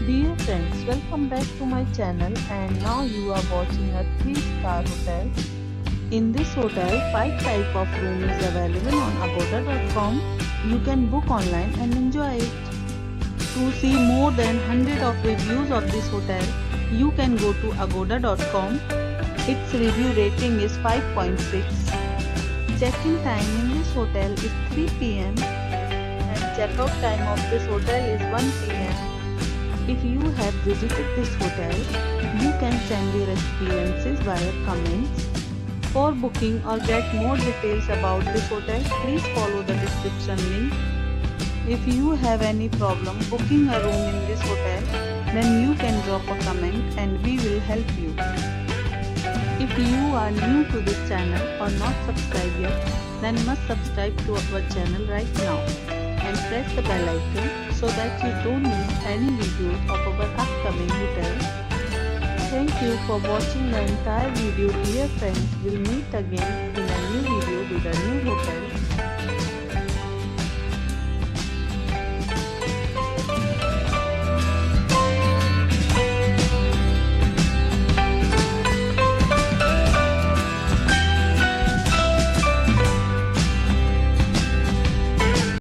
Dear friends, welcome back to my channel and now you are watching a 3-star hotel. In this hotel, 5 type of room is available on agoda.com. You can book online and enjoy it. To see more than 100 of reviews of this hotel, you can go to agoda.com. Its review rating is 5.6. Check-in time in this hotel is 3 p.m. and check-out time of this hotel is 1 p.m. If you have visited this hotel, you can send your experiences via comments. For booking or get more details about this hotel, please follow the description link. If you have any problem booking a room in this hotel, then you can drop a comment and we will help you. If you are new to this channel or not subscribed yet, then must subscribe to our channel right now and press the bell icon so that you don't miss any videos of our upcoming hotel. Thank you for watching the entire video. Dear friends, we'll meet again in a new video with a new hotel.